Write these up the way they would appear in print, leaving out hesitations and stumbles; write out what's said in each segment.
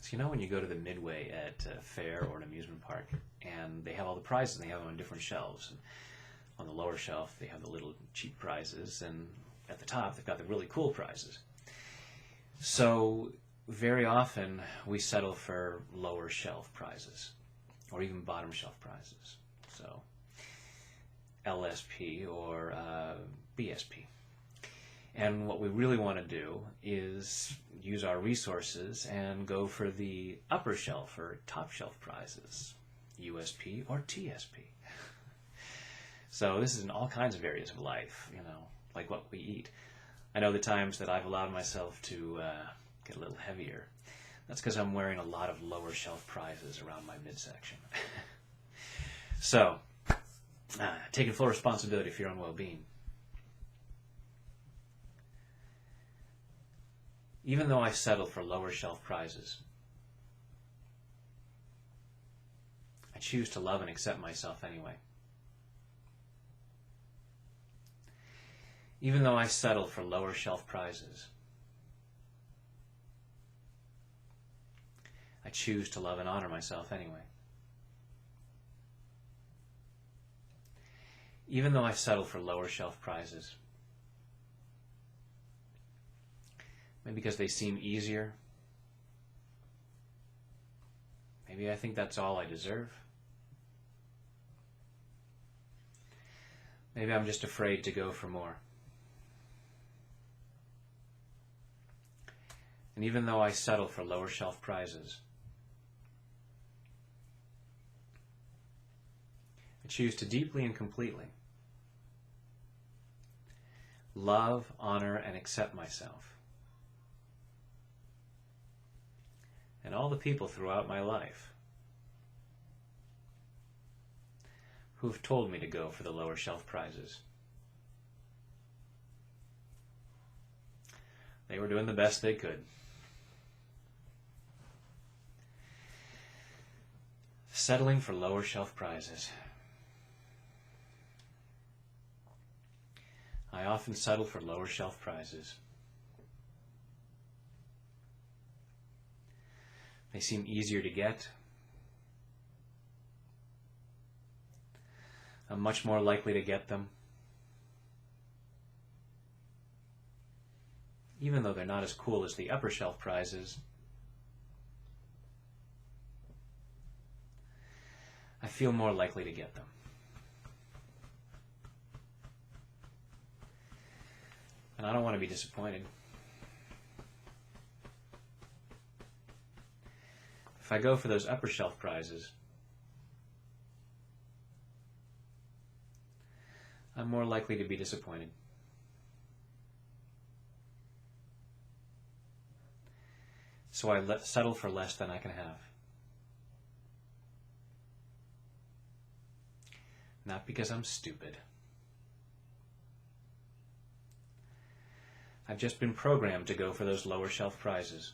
So you know when you go to the Midway at a fair or an amusement park, and they have all the prizes, and they have them on different shelves. And on the lower shelf, they have the little cheap prizes, and at the top, they've got the really cool prizes. So very often, we settle for lower shelf prizes, or even bottom shelf prizes. So LSP or BSP. And what we really want to do is use our resources and go for the upper shelf or top shelf prizes, USP or TSP. So this is in all kinds of areas of life, like what we eat. I know the times that I've allowed myself to get a little heavier. That's because I'm wearing a lot of lower shelf prizes around my midsection. So, taking full responsibility for your own well-being. Even though I settle for lower shelf prizes, I choose to love and accept myself anyway. Even though I settle for lower shelf prizes, I choose to love and honor myself anyway. Even though I settle for lower shelf prizes, maybe because they seem easier, maybe I think that's all I deserve. Maybe I'm just afraid to go for more. And even though I settle for lower shelf prizes, I choose to deeply and completely love, honor, and accept myself and all the people throughout my life who have told me to go for the lower shelf prizes. They were doing the best they could. Settling for lower shelf prizes. I often settle for lower shelf prizes. They seem easier to get. I'm much more likely to get them. Even though they're not as cool as the upper shelf prizes, I feel more likely to get them. And I don't want to be disappointed. If I go for those upper shelf prizes, I'm more likely to be disappointed. So I settle for less than I can have. Not because I'm stupid. I've just been programmed to go for those lower shelf prizes.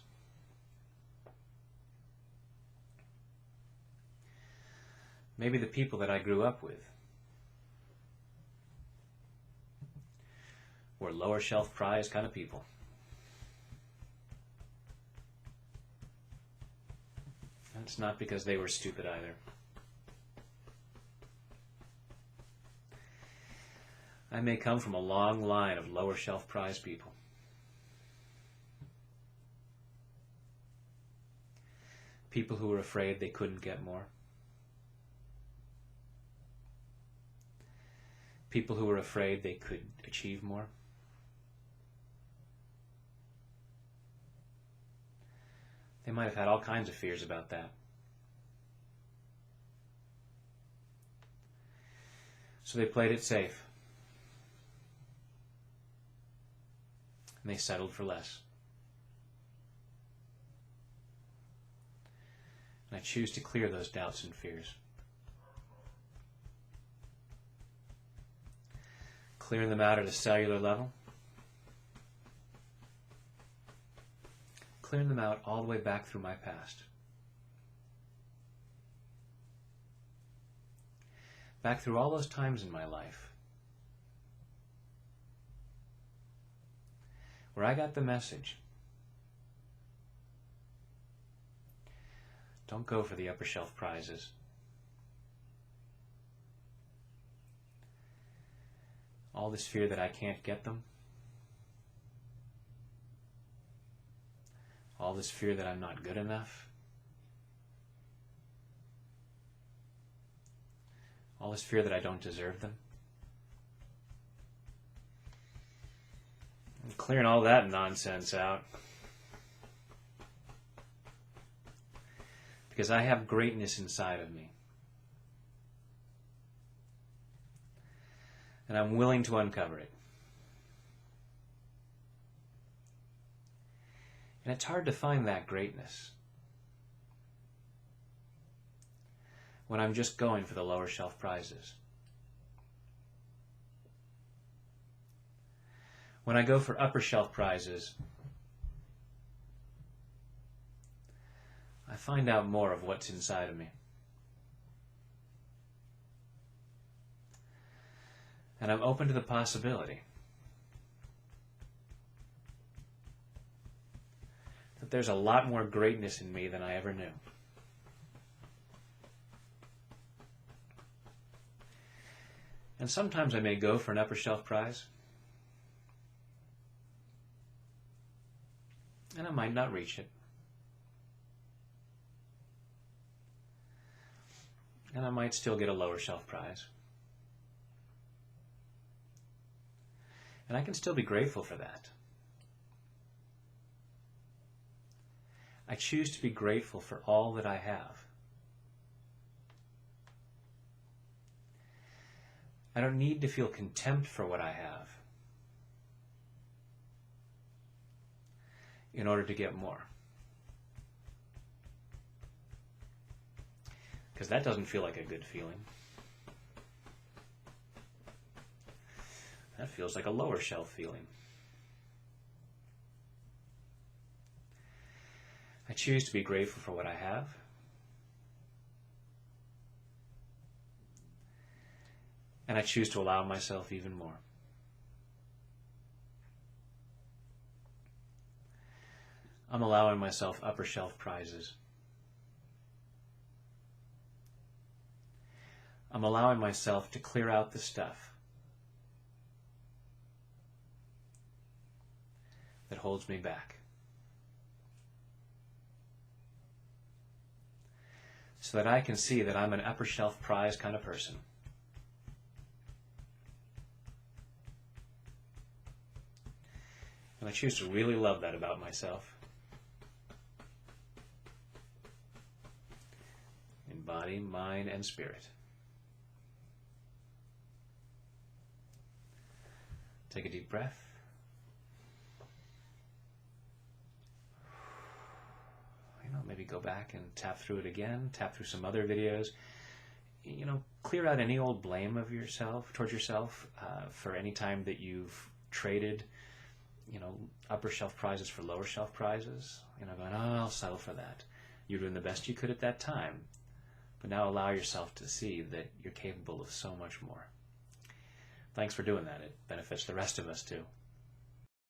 Maybe the people that I grew up with were lower shelf prize kind of people. And it's not because they were stupid either. I may come from a long line of lower shelf prize people. People who were afraid they couldn't get more. People who were afraid they could achieve more. They might have had all kinds of fears about that. So they played it safe. And they settled for less. And I choose to clear those doubts and fears. Clearing them out at a cellular level. Clearing them out all the way back through my past. Back through all those times in my life where I got the message Don't go for the upper shelf prizes. All this fear that I can't get them. All this fear that I'm not good enough. All this fear that I don't deserve them. I'm clearing all that nonsense out. Because I have greatness inside of me. And I'm willing to uncover it. And it's hard to find that greatness when I'm just going for the lower shelf prizes. When I go for upper shelf prizes, I find out more of what's inside of me. And I'm open to the possibility that there's a lot more greatness in me than I ever knew. And sometimes I may go for an upper shelf prize, and I might not reach it. And I might still get a lower shelf prize. And I can still be grateful for that. I choose to be grateful for all that I have. I don't need to feel contempt for what I have in order to get more. Because that doesn't feel like a good feeling. That feels like a lower shelf feeling. I choose to be grateful for what I have. And I choose to allow myself even more. I'm allowing myself upper shelf prizes. I'm allowing myself to clear out the stuff that holds me back, so that I can see that I'm an upper shelf prize kind of person. And I choose to really love that about myself. In body, mind, and spirit. Take a deep breath. Maybe go back and tap through it again, tap through some other videos. Clear out any old blame of yourself, towards yourself, for any time that you've traded, upper shelf prizes for lower shelf prizes. Going, oh, I'll settle for that. You're doing the best you could at that time. But now allow yourself to see that you're capable of so much more. Thanks for doing that. It benefits the rest of us too.